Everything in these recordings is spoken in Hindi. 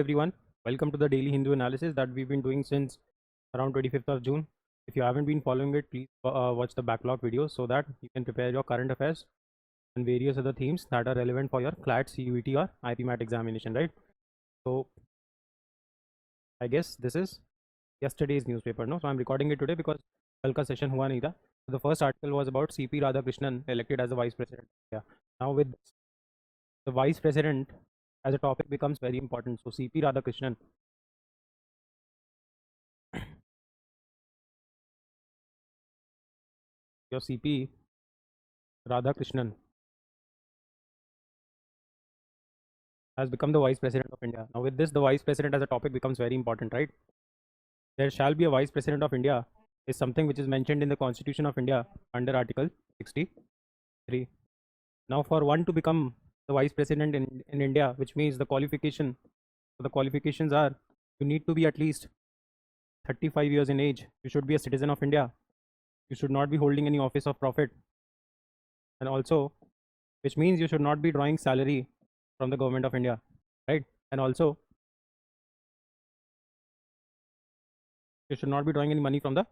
everyone, welcome to the daily Hindu analysis that we've been doing since around 25th of June. If you haven't been following it, please watch the backlog videos so that you can prepare your current affairs and various other themes that are relevant for your CLAT, CUET or IPMAT examination, right? So I guess this is yesterday's newspaper, no? So I'm recording it today because कल का session हुआ नहीं था. So the first article was about CP Radhakrishnan elected as the vice president. Yeah. Now with the vice president as a topic becomes very important. So CP Radhakrishnan, your CP Radhakrishnan has become the vice president of India. Now, with this, the vice president as a topic becomes very important, right? There shall be a vice president of India is something which is mentioned in the Constitution of India under Article 63. Now, for one to become the vice president in India, which means the qualifications are you need to be at least 35 years in age. You should be a citizen of India. You should not be holding any office of profit. And also, which means you should not be drawing salary from the government of India, right? And also, you should not be drawing any money from the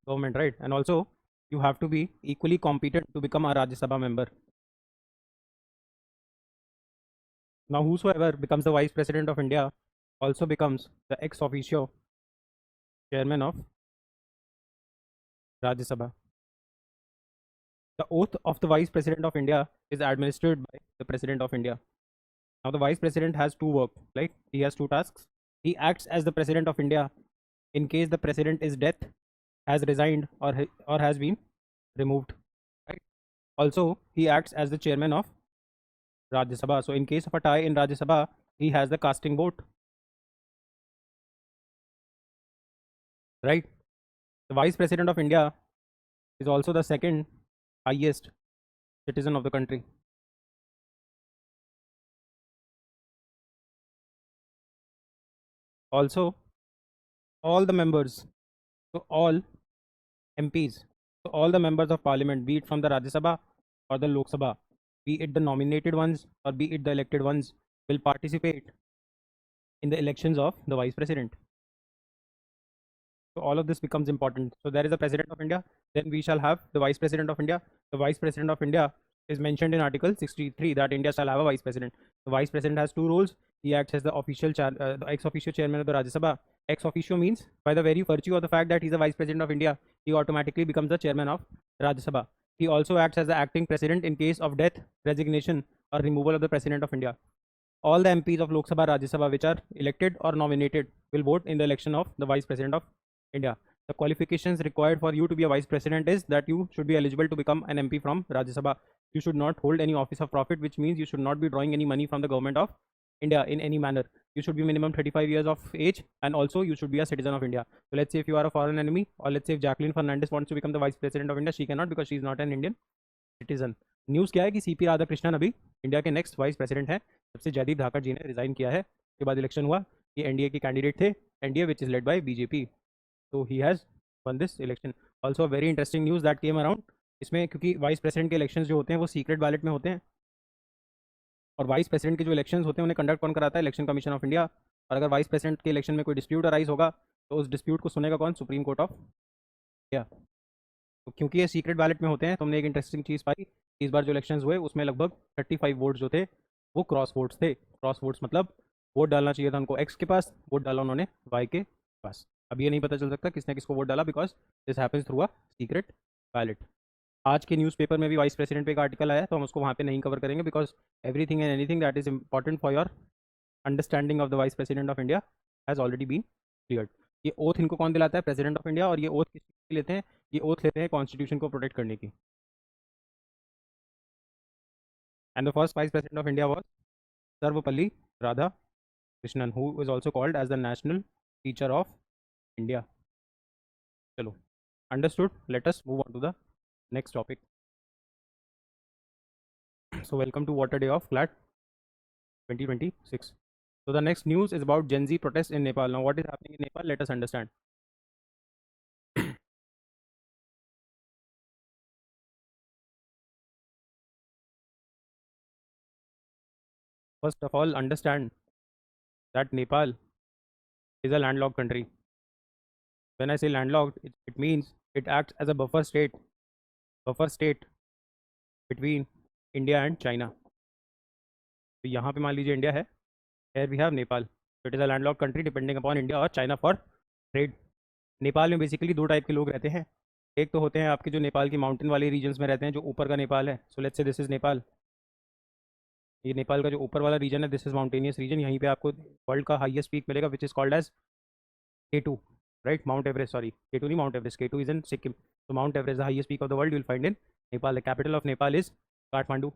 government, right? And also, you have to be equally competent to become a Rajya Sabha member. Now, whosoever becomes the vice president of India also becomes the ex officio chairman of Rajya Sabha. The oath of the vice president of India is administered by the president of India. Now, the vice president has two work, like he has two tasks. He acts as the president of India in case the president is dead, has resigned, or has been removed. Right. Also, he acts as the chairman of Rajya Sabha. So, in case of a tie in Rajya Sabha, he has the casting vote. Right. The vice president of India is also the second highest citizen of the country. Also, all the members, so all MPs, so all the members of parliament, be it from the Rajya Sabha or the Lok Sabha, be it the nominated ones or be it the elected ones, will participate in the elections of the vice president. So all of this becomes important. So there is a president of India, then we shall have the vice president of India. The vice president of India is mentioned in Article 63 that India shall have a vice president. The vice president has two roles. He acts as the the ex officio chairman of the Rajya Sabha. Ex officio means by the very virtue of the fact that he's the vice president of India, he automatically becomes the chairman of Rajya Sabha. He also acts as the acting president in case of death, resignation, or removal of the president of India. All the MPs of Lok Sabha, Rajya Sabha, which are elected or nominated, will vote in the election of the vice president of India. The qualifications required for you to be a vice president is that you should be eligible to become an MP from Rajya Sabha. You should not hold any office of profit, which means you should not be drawing any money from the government of India in any manner. You should be minimum 35 years of age, and also you should be a citizen of India. So let's say if you are a foreign enemy, or let's say if Jacqueline Fernandez wants to become the vice president of India, she cannot because she is not an Indian citizen. News क्या है कि सीपी राधाकृष्णन अभी इंडिया के नेक्स्ट वाइस प्रेसिडेंट हैं. जब से जयदीप धाकड़ जी ने रिजाइन किया है उसके बाद इलेक्शन हुआ, ये एनडीए के कैंडिडेट थे, NDA which is led by BJP. तो he has won this election. Also very interesting news that came around. इसमें क्योंकि वाइस प्रेसिडेंट के इलेक्शन जो होते हैं वो सीक्रेट बैलेट में होते हैं, और वाइस प्रेसिडेंट के जो इलेक्शन होते हैं उन्हें कंडक्ट कौन कराता है? Election commission of India. और अगर वाइस प्रेसिडेंट के इलेक्शन में कोई डिस्प्यूट अराइज होगा तो उस डिस्प्यूट को सुनेगा कौन? Supreme court of India. तो क्योंकि ये सीक्रेट बैलेट में होते हैं तो हमने एक इंटरेस्टिंग चीज़ पाई. इस बार जो इलेक्शंस हुए उसमें लगभग 35 वोट्स जो थे वो क्रॉस वोट्स थे. क्रॉस वोट्स मतलब वोट डालना चाहिए था उनको एक्स के पास, वोट डाला उन्होंने वाई के पास. अब ये नहीं पता चल सकता किसने किसको वोट डाला because this happens through a secret ballot. आज के न्यूज़पेपर में भी वाइस प्रेसिडेंट पे एक आर्टिकल आया तो हम उसको वहाँ पे नहीं कवर करेंगे because everything and anything that is important for your understanding of the vice president of India has already been cleared. ये ओथ इनको कौन दिलाता है? President of India. और ये ओथ किस चीज़ की लेते हैं? ये ओथ लेते हैं कॉन्स्टिट्यूशन को प्रोटेक्ट करने की. And the first vice president of India was Sarvepalli Radhakrishnan, who is also called as the national teacher of India. चलो, understood. Let us move on to the next topic. So welcome to Water Day of CLAT 2026. So the next news is about Gen Z protests in Nepal. Now what is happening in Nepal? Let us understand. First of all, understand that Nepal is a landlocked country. When I say landlocked, it means it acts as a buffer state between India and China. तो यहाँ पे मान लीजिए इंडिया है, here we have Nepal. So it is a landlocked country depending upon India और China for trade. नेपाल में बेसिकली दो टाइप के लोग रहते हैं. एक तो होते हैं आपके जो नेपाल की माउंटेन वाले रीजन्स में रहते हैं, जो ऊपर का नेपाल है. So let's say this is Nepal. ये नेपाल का जो ऊपर वाला रीजन है, दिस इज माउंटेनियस रीजन. यहीं पे आपको वर्ल्ड का हाईएस्ट पीक मिलेगा which is called as K2, right. Mount Everest, sorry K2 नहीं, Mount Everest. K2 is in Sikkim. तो Mount Everest the highest peak of the world you will find in Nepal. The capital of Nepal is Kathmandu.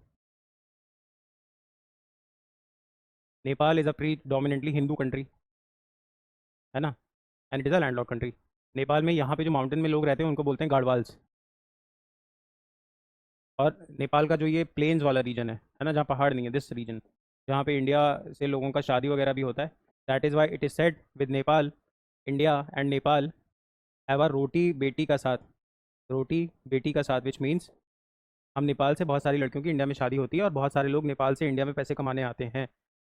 Nepal is a predominantly Hindu country, है ना, and it is a landlocked country. Nepal में यहाँ पे जो माउंटेन में लोग रहते हैं उनको बोलते हैं गाड़वाल्स. और नेपाल का जो ये प्लेन्स वाला रीजन है ना, जहाँ पहाड़ नहीं है, दिस रीजन जहाँ पे इंडिया से लोगों का शादी वगैरह भी होता है, that is why it is said with Nepal, India and Nepal have a रोटी बेटी का साथ, विच मीन्स हम नेपाल से बहुत सारी लड़कियों की इंडिया में शादी होती है और बहुत सारे लोग नेपाल से इंडिया में पैसे कमाने आते हैं.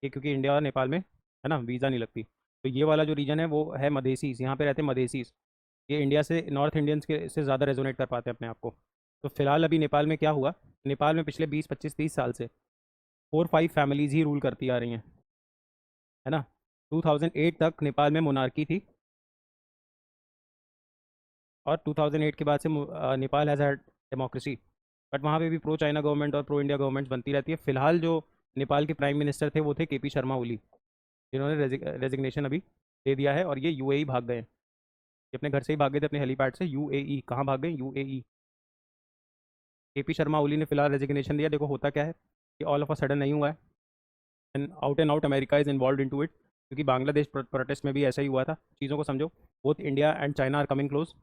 ये क्योंकि इंडिया और नेपाल में, है ना, वीज़ा नहीं लगती. तो ये वाला जो रीजन है वो है मधेसीस. यहाँ पे रहते हैं मधेसीस. ये इंडिया से नॉर्थ इंडियंस के से ज़्यादा रेजोनेट कर पाते हैं अपने आप को. तो फिलहाल अभी नेपाल में क्या हुआ, नेपाल में पिछले 20-25-30 साल से 4-5 फैमिलीज़ ही रूल करती आ रही हैं, है ना. 2008 तक नेपाल में मोनार्की थी और 2008 के बाद से Nepal has had democracy. But वहाँ पे भी प्रो चाइना गवर्नमेंट और प्रो इंडिया गवर्नमेंट्स बनती रहती है. फिलहाल जो नेपाल के प्राइम मिनिस्टर थे वो थे KP शर्मा ओली, जिन्होंने रेजिग्नेशन अभी दे दिया है और ये UAE भाग गए. ये अपने घर से ही भाग गए थे, अपने हेलीपैड से. UAE कहाँ भाग गए, UAE. KP शर्मा ओली ने फिलहाल रेजिग्नेशन दिया. देखो होता क्या है कि ऑल ऑफ अ सडन नहीं हुआ है, and out America is involve in to it. क्योंकि बांग्लादेश प्रोटेस्ट में भी ऐसा ही हुआ था. चीज़ों को समझो, both India and China are coming close,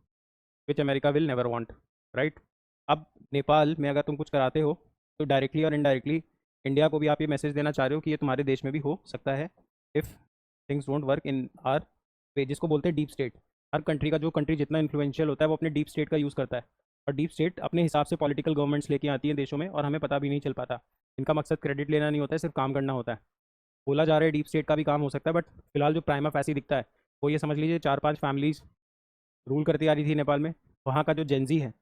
which America will never want, right. अब नेपाल में अगर तुम कुछ कराते हो तो डायरेक्टली और इनडायरेक्टली इंडिया को भी आप ये मैसेज देना चाह रहे हो कि ये तुम्हारे देश में भी हो सकता है if things don't work in our way, जिसको बोलते हैं डीप स्टेट. हर कंट्री का, जो कंट्री जितना इन्फ्लुएंशियल होता है वो अपने डीप स्टेट का यूज़ करता है. और डीप स्टेट अपने हिसाब से पॉलिटिकल गवर्नमेंट्स लेके आती हैं देशों में और हमें पता भी नहीं चल पाता. इनका मकसद क्रेडिट लेना नहीं होता है, सिर्फ काम करना होता है. बोला जा रहा है डीप स्टेट का भी काम हो सकता है, बट फिलहाल जो प्राइमा फैसी दिखता है वो ये समझ लीजिए 4-5 फैमिलीज रूल करती आ रही थी नेपाल में. वहाँ का जो जेंजी है,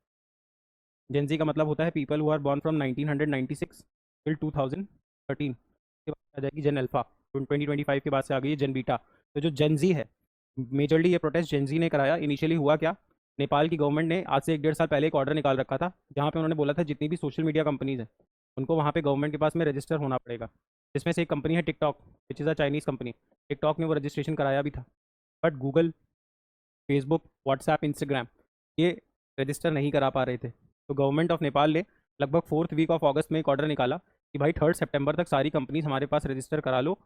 जेंजी का मतलब होता है people who are born from 1996 till 2013. के बाद आ जाएगी जेन अल्फा. 2025 के बाद से आ गई है जेन बीटा. तो जो जेंजी है, मेजरली ये प्रोटेस्ट जेंजी ने कराया. इनिशियली हुआ क्या, नेपाल की गवर्नमेंट ने आज से 1-1.5 साल पहले एक ऑर्डर निकाल रखा था जहाँ पे उन्होंने बोला था जितनी भी सोशल मीडिया कंपनीज हैं उनको वहाँ पे गवर्नमेंट के पास में रजिस्टर होना पड़ेगा. जिसमें से एक कंपनी है TikTok, which is a Chinese company. TikTok ने वो रजिस्ट्रेशन कराया भी था, but Google, Facebook, WhatsApp, Instagram ये रजिस्टर नहीं करा पा रहे थे. तो गवर्नमेंट ऑफ नेपाल ने लगभग 4th वीक ऑफ अगस्त में एक ऑर्डर निकाला कि भाई 3rd सितंबर तक सारी कंपनीज हमारे पास रजिस्टर करा लो,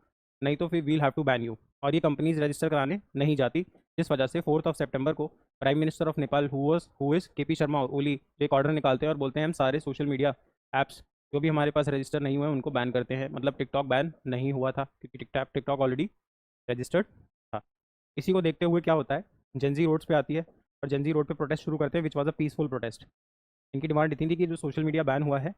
नहीं तो फिर we'll have to ban you. और ये कंपनीज रजिस्टर कराने नहीं जाती, जिस वजह से 4th ऑफ सितंबर को prime minister of Nepal who is KP Sharma Oli एक ऑर्डर निकालते हैं और बोलते हैं हम सारे सोशल मीडिया ऐप्स जो भी हमारे पास रजिस्टर नहीं हुए उनको बैन करते हैं. मतलब टिकटॉक बैन नहीं हुआ था क्योंकि टिकटॉक ऑलरेडी रजिस्टर्ड था. इसी को देखते हुए क्या होता है, जेंजी रोड्स पे आती है और जेंजी रोड पे प्रोटेस्ट शुरू करते हैं, which was a peaceful protest. इनकी डिमांड इतनी थी कि जो सोशल मीडिया बैन हुआ है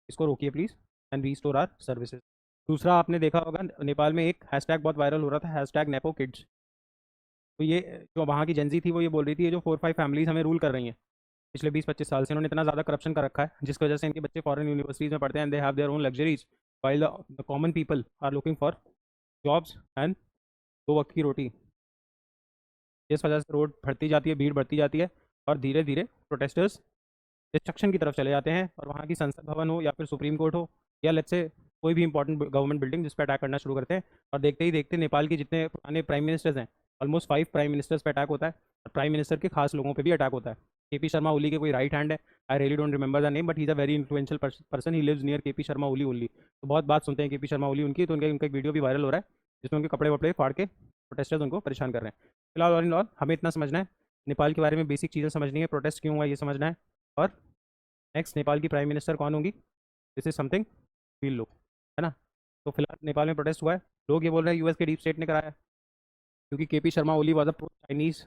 इसको रोकिए please and restore our services. दूसरा आपने देखा होगा नेपाल में एक हैशटैग बहुत वायरल हो रहा था, हैशटैग नेपो किड्स. तो ये जो वहाँ की जेंजी थी वो ये बोल रही थी ये जो 4-5 फैमिलीज हमें रूल कर रही हैं पिछले 20-25 साल से, इन्होंने इतना ज़्यादा करप्शन कर रखा है जिसकी वजह से इनके बच्चे फॉरेन यूनिवर्सिटीज़ में पढ़ते हैं and they have their own luxuries while the common people are looking for jobs and 2 वक्त की रोटी. जिस वजह से रोड बढ़ती जाती है, भीड़ बढ़ती जाती है और धीरे धीरे प्रोटेस्टर्स डिस्ट्रक्शन की तरफ चले जाते हैं. और वहाँ की संसद भवन हो या फिर सुप्रीम कोर्ट हो या लेट्स से कोई भी इंपॉर्टेंट गवर्नमेंट बिल्डिंग, जिस पर अटैक करना शुरू करते हैं. और देखते ही देखते नेपाल के जितने पुराने प्राइम मिनिस्टर्स हैं, ऑलमोस्ट 5 प्राइम मिनिस्टर्स पर अटैक होता है और प्राइम मिनिस्टर के खास लोगों पर भी अटैक होता है. KP शर्मा ओली के कोई राइट हैंड है, I really don't remember the name, but he is a very influential person. He lives near KP Sharma Oli only. तो बहुत बात सुनते हैं KP शर्मा ओली उनकी. तो उनका एक वीडियो भी वायरल हो रहा है जिसमें उनके कपड़े वपड़े फाड़ के प्रोटेस्टर्स उनको परेशान कर रहे हैं. फिलहाल ऑल इन ऑल हमें इतना समझना है, नेपाल के बारे में बेसिक चीज़ें समझनी है, प्रोटेस्ट क्यों हुआ ये समझना है, और नेक्स्ट नेपाल की प्राइम मिनिस्टर कौन होंगी, दिस इज समथिंग वील लो, है ना. तो फिलहाल नेपाल में प्रोटेस्ट हुआ है. लोग ये बोल रहे हैं US के डीप स्टेट ने कराया, क्योंकि KP Sharma Oli was a pro Chinese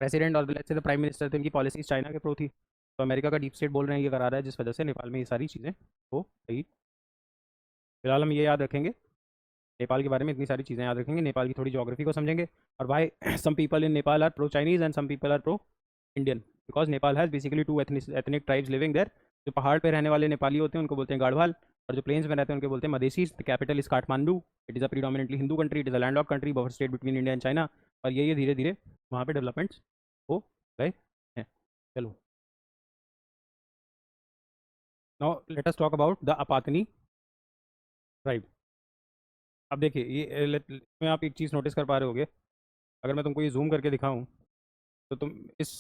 president और let's say the prime minister थे, उनकी पॉलिसीज चाइना के प्रो थी. तो अमेरिका का डीप स्टेट बोल रहे हैं ये करा रहा है, जिस वजह से नेपाल में ये सारी चीज़ें हो रही. फिलहाल हम ये याद रखेंगे नेपाल के बारे में इतनी सारी चीज़ें याद रखेंगे, नेपाल की थोड़ी ज्योग्राफी को समझेंगे, और why some people in Nepal are pro Chinese and some people are pro Indian, because Nepal has basically two ethnic tribes living there. जो पहाड़ पे रहने वाले नेपाली होते हैं उनको बोलते हैं गाढ़वाल, और जो प्लेन्स में रहते हैं उनको बोलते हैं Madhesi. The capital is Kathmandu. It is a predominantly Hindu country, it is a land lock country, buffer state between India and China. और ये धीरे धीरे वहाँ पे डेवलपमेंट्स हो गए हैं। चलो, now let us talk about the Apatani tribe. अब देखिए इसमें आप एक चीज़ नोटिस कर पा रहे होगे, अगर मैं तुमको ये जूम करके दिखाऊं तो तुम इस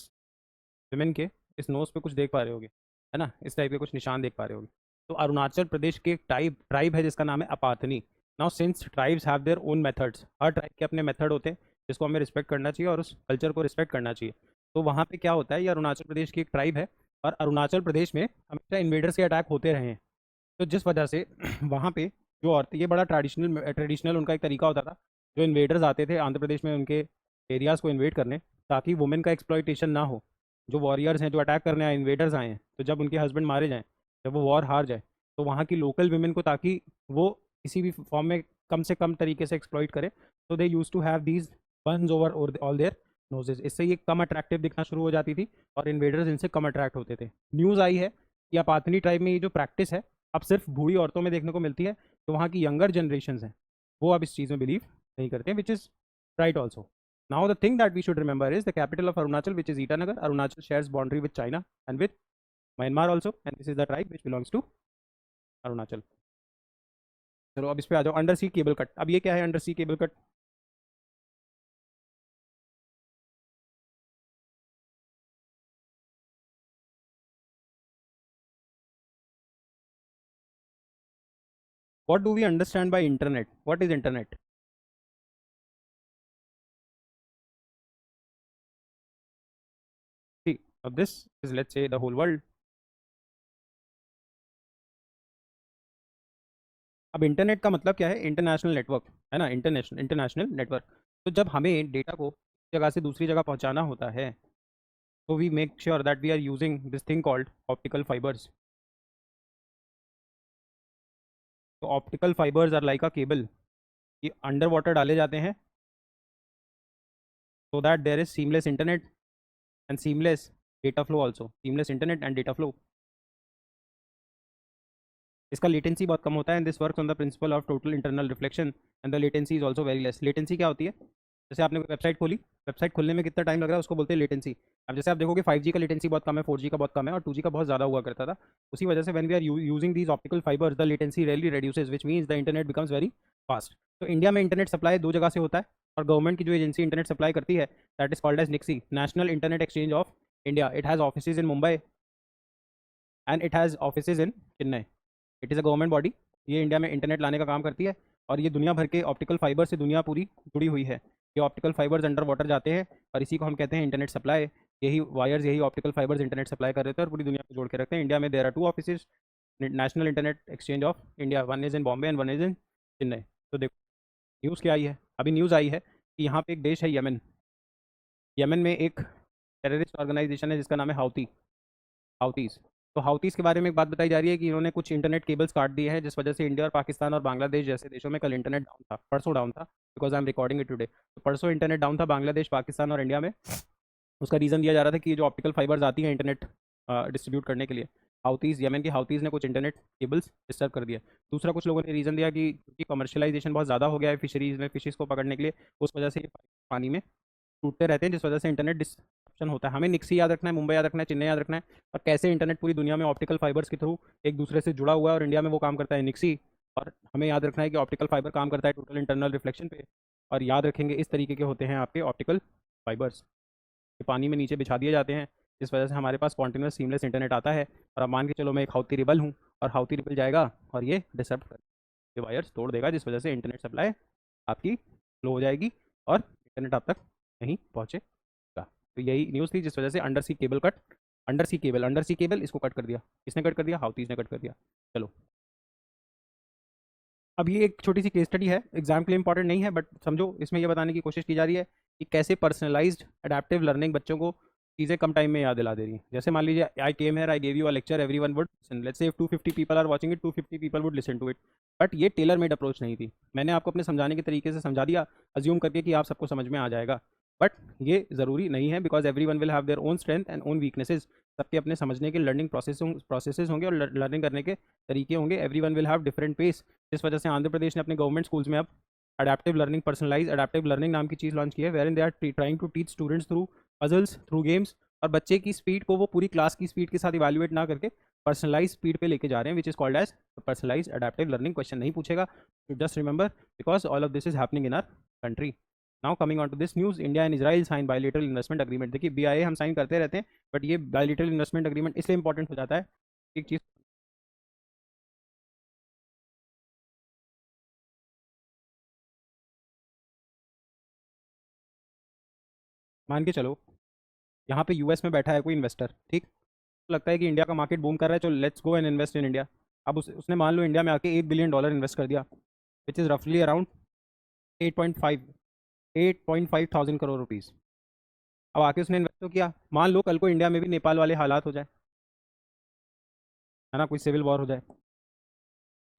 विमेन के इस नोज पे कुछ देख पा रहे होगे, है ना, इस टाइप के कुछ निशान देख पा रहे होगे। तो अरुणाचल प्रदेश के एक ट्राइब है जिसका नाम है Apatani. Now since tribes have their own methods, हर ट्राइब के अपने मेथड होते हैं जिसको हमें रिस्पेक्ट करना चाहिए और उस कल्चर को रिस्पेक्ट करना चाहिए। तो वहाँ पे क्या होता है, ये अरुणाचल प्रदेश की एक ट्राइब है, और अरुणाचल प्रदेश में हमेशा इन्वेडर्स के अटैक होते रहे हैं। तो जिस वजह से वहाँ पे जो औरतें, ये बड़ा ट्रेडिशनल उनका एक तरीका होता था। जो इन्वेडर्स आते थे आंध्र प्रदेश में उनके एरियाज़ को इन्वेड करने, ताकि वुमेन का एक्सप्लॉइटेशन ना हो। जो वॉरियर्स हैं, जो अटैक करने आए, इन्वेडर्स आए हैं, तो जब उनके हस्बैंड मारे जाएँ, जब वो वॉर हार जाए, तो वहाँ की लोकल वुमेन को, ताकि वो किसी भी फॉर्म में कम से कम तरीके से एक्सप्लॉइट करे, तो they use to have these buns over all their noses. इससे ये कम अट्रैक्टिव दिखना शुरू हो जाती थी और इन्वेडर्स इनसे कम अट्रैक्ट होते थे। न्यूज़ आई है कि अपाथनी ट्राइब में ये जो प्रैक्टिस है अब सिर्फ बूढ़ी औरतों में देखने को मिलती है। तो वहाँ की यंगर जनरेशन हैं, वो अब इस चीज़ में बिलीव नहीं करते, which is right also. Now the thing that we should remember is the capital of Arunachal, which is Itanagar. Arunachal shares boundary with China and with Myanmar also, and this is the tribe which belongs to Arunachal. चलो अब इस पे आ जाओ, अंडर सी केबल कट। अब ये क्या है under sea cable cut? What do we understand by internet? What is internet? See, अब this is let's say the whole world. अब इंटरनेट का मतलब क्या है? इंटरनेशनल नेटवर्क, है ना, इंटरनेशनल इंटरनेशनल नेटवर्क। तो जब हमें डेटा को एक जगह से दूसरी जगह पहुंचाना होता है, तो we make sure that we are using this thing called optical fibres. तो optical fibres are like a cable, ये अंडर वाटर डाले जाते हैं, so that there is seamless internet and seamless data flow also, seamless internet and data flow। इसका लेटेंसी बहुत कम होता है, and this works on the principle of total internal reflection and the latency is also very less. Latency क्या होती है? जैसे आपने कोई वेबसाइट खोली, वेबसाइट खोलने में कितना टाइम लग रहा है उसको बोलते हैं लेटेंसी। अब जैसे आप देखोगे 5G का लेटेंसी बहुत कम है, 4G का बहुत कम है, और 2G का बहुत ज़्यादा हुआ करता था। उसी वजह से when we are using these optical fibers the latency rarely reduces, which means the internet becomes very fast. तो इंडिया में इंटरनेट सप्लाई दो जगह से होता है, और गवर्नमेंट की जो एजेंसी इंटरनेट सप्लाई करती है that is called as NIXI, national internet exchange of India. It has offices in Mumbai and it has offices in Chennai. It is a government body, ये इंडिया में इंटरनेट लाने का काम करती है, और ये दुनिया भर के ऑप्टिकल फाइबर से दुनिया पूरी जुड़ी हुई है। ये ऑप्टिकल फाइबर्स अंडर वाटर जाते हैं, और इसी को हम कहते हैं इंटरनेट सप्लाई। यही वायर्स, यही ऑप्टिकल फाइबर्स इंटरनेट सप्लाई कर देते हैं और पूरी दुनिया को जोड़ के रखते हैं। इंडिया में there are two offices, national internet exchange of India, one is in Bombay and one is in Chennai. तो देखो न्यूज़ क्या आई है, अभी न्यूज़ आई है कि यहाँ पे एक देश है यमन। यमन में एक टेररिस्ट ऑर्गेनाइजेशन है जिसका नाम है हाउती, हाउतीज़। तो हाउतीज़ के बारे में एक बात बताई जा रही है कि इन्होंने कुछ इंटरनेट केबल्स काट दिए हैं, जिस वजह से इंडिया और पाकिस्तान और बांग्लादेश जैसे देशों में कल इंटरनेट डाउन था, परसों डाउन था, because I am recording it today. तो परसों इंटरनेट डाउन था बांग्लादेश, पाकिस्तान और इंडिया में। उसका रीज़न दिया जा रहा था कि ये जो ऑप्टिकल फाइबर्स आती हैं इंटरनेट डिस्ट्रीब्यूट करने के लिए, हाउतीज़, यमन के हाउतीज़ ने कुछ इंटरनेट केबल्स डिस्टर्ब कर दिया। दूसरा, कुछ लोगों ने रीज़न दिया कि क्योंकि कमर्शलाइजेशन बहुत ज़्यादा हो गया है फिशरीज़ में, फिशेज़ को पकड़ने के लिए, उस वजह से ये पानी में टूटते रहते हैं, जिस वजह से इंटरनेट डिस्ट्रप्शन होता है। हमें निक्सी याद रखना है, मुंबई याद रखना है, चेन्नई याद रखना है, और कैसे इंटरनेट पूरी दुनिया में ऑप्टिकल फाइबर्स के थ्रू एक दूसरे से जुड़ा हुआ है, और इंडिया में वो काम करता है निक्सी। और हमें याद रखना है कि ऑप्टिकल फाइबर काम करता है टोटल इंटरनल रिफ्लेक्शन पे। और याद रखेंगे इस तरीके के होते हैं आपके ऑप्टिकल फाइबर्स, ये पानी में नीचे बिछा दिए जाते हैं, जिस वजह से हमारे पास कॉन्टिन्यूस सीमलेस इंटरनेट आता है। और अब मान के चलो मैं एक हाउती रिबल हूँ, और हाउती रिबल जाएगा और ये डिसरप्ट कर, ये वायर्स तोड़ देगा, जिस वजह से इंटरनेट सप्लाई आपकी स्लो हो जाएगी और इंटरनेट आप तक नहीं पहुँचेगा। तो यही न्यूज़ थी, जिस वजह से under sea cable cut, under sea cable इसको कट कर दिया। किसने कट कर दिया? हाउतीज़ ने कट कर दिया। चलो, अब ये एक छोटी सी केस स्टडी है, एग्जाम के लिए इंपॉर्टेंट नहीं है, बट समझो इसमें यह बताने की कोशिश की जा रही है कि कैसे पर्सनलाइज्ड अडेप्टिव लर्निंग बच्चों को चीज़ें कम टाइम में याद दिला दे रही हैं। जैसे मान लीजिए I came here, I gave you a lecture, everyone would listen, let's say if 250 people are watching it, 250 people would listen to it. But ये टेलर मेड अप्रोच नहीं थी। मैंने आपको अपने समझाने के तरीके से समझा दिया, अज्यूम करके कि आप सबको समझ में आ जाएगा। बट ये ज़रूरी नहीं है, because every one will have their own strength and own weaknesses. सबके अपने समझने के लर्निंग प्रोसेसेस होंगे और लर्निंग करने के तरीके होंगे। Every one will have different pace. जिस वजह से आंध्र प्रदेश ने अपने गवर्नमेंट स्कूल्स में अब adaptive learning, personalize adaptive learning नाम की चीज़ लॉन्च की है, wherein they are trying to teach students through puzzles, through games. और बच्चे की स्पीड को वो पूरी क्लास की स्पीड के साथ इवैल्यूएट ना करके पर्सनलाइज स्पीड पे लेके जा रहे हैं, which is called as personalize adaptive learning. Question नहीं पूछेगा, just remember, because all of this is happening in our country. Now coming on to this news, India and Israel sign bilateral investment agreement. देखिए BIA हम साइन करते रहते हैं, बट ये बायलैटरल इन्वेस्टमेंट अग्रीमेंट इसलिए इंपॉर्टेंट हो जाता है, एक चीज़ मान के चलो, यहाँ पे US में बैठा है कोई इन्वेस्टर, ठीक, तो लगता है कि इंडिया का मार्केट बूम कर रहा है, चलो let's go and invest in India. अब उसने मान लो इंडिया में आके $1 बिलियन इन्वेस्ट कर दिया, विच इज़ रफली अराउंड 8.5 थाउजेंड करोड़ रुपीज़। अब आके उसने इन्वेस्ट तो किया, मान लो कल को इंडिया में भी नेपाल वाले हालात हो जाए, है ना, कोई सिविल वॉर हो जाए,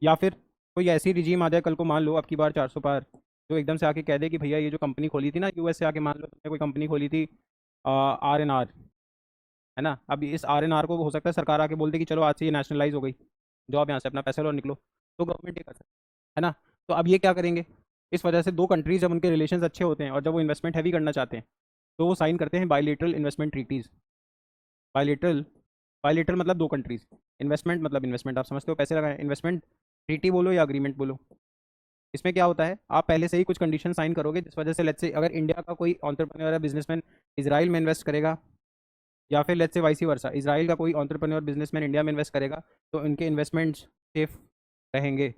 या फिर कोई ऐसी रिजीम आ जाए कल को, मान लो अब की बार 400 पार, जो एकदम से आके कह दे कि भैया ये जो कंपनी खोली थी ना US से आके, मान लो तुमने कोई कंपनी खोली थी RNR, है ना, अब इस RNR को हो सकता है सरकार आके बोल दे कि चलो आज से ये नेशनलाइज हो गई, जाओ आप यहाँ से अपना पैसा लो और निकलो, तो गवर्नमेंट ये कर सकती है ना। तो अब ये क्या करेंगे, इस वजह से दो कंट्रीज जब उनके रिलेशन अच्छे होते हैं और जब वो इन्वेस्टमेंट हैवी करना चाहते हैं, तो वो साइन करते हैं bilateral investment treaties. Bilateral, bilateral मतलब दो कंट्रीज, इन्वेस्टमेंट मतलब इन्वेस्टमेंट आप समझते हो, पैसे लगाएं, इन्वेस्टमेंट ट्रीटी बोलो या अग्रीमेंट बोलो। इसमें क्या होता है, आप पहले से ही कुछ कंडीशन साइन करोगे, जिस वजह से लेट्स से अगर इंडिया का कोई एंटरप्रेन्योर या बिजनेसमैन इजराइल में इन्वेस्ट करेगा, या फिर लेट्स से वाइसी वर्सा, इजराइल का कोई एंटरप्रेन्योर बिजनेसमैन इंडिया में इन्वेस्ट करेगा, तो इनके इन्वेस्टमेंट्स सेफ रहेंगे,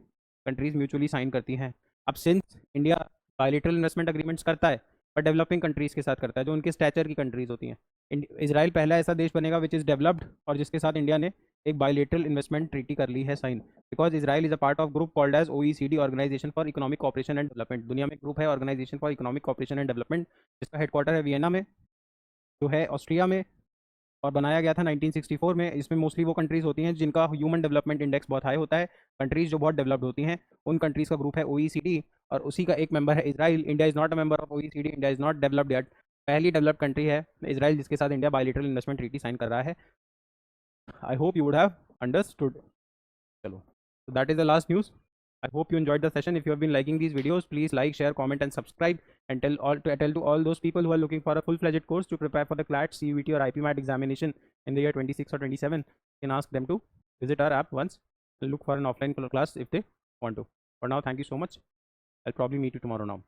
कंट्रीज म्यूचुअली साइन करती हैं। अब since India bilateral investment agreements करता है, पर डेवलपिंग कंट्रीज़ के साथ करता है, जो उनके स्टैचर की कंट्रीज़ होती हैं। इजराइल पहला ऐसा देश बनेगा विच इज़ डेवलप्ड और जिसके साथ इंडिया ने एक बायलैटरल इन्वेस्टमेंट ट्रीटी कर ली है sign, because Israel is a part of group called as OECD, organization for economic cooperation and development. दुनिया में ग्रुप है organization for economic cooperation and development, जिसका हेडक्वार्टर है वियना में, जो है ऑस्ट्रिया में, और बनाया गया था 1964 में। इसमें मोस्टली वो कंट्रीज़ होती हैं जिनका ह्यूमन डेवलपमेंट इंडेक्स बहुत हाई होता है, कंट्रीज़ जो बहुत डेवलप्ड होती हैं, उन कंट्रीज़ का ग्रुप है OECD, और उसी का एक मेंबर है Israel. India is not a member of OECD, India is not developed yet, पहली डेवलप्ड कंट्री है इजराइल जिसके साथ India bilateral investment treaty sign कर रहा है। I hope you would have understood. चलो, so that is the last news. I hope you enjoyed the session. If you have been liking these videos, please like, share, comment, and subscribe. And tell to all those people who are looking for a full-fledged course to prepare for the CLAT, CUET, or IPMAT examination in the year 26 or 27. You can ask them to visit our app once and look for an offline class if they want to. For now, thank you so much. I'll probably meet you tomorrow now.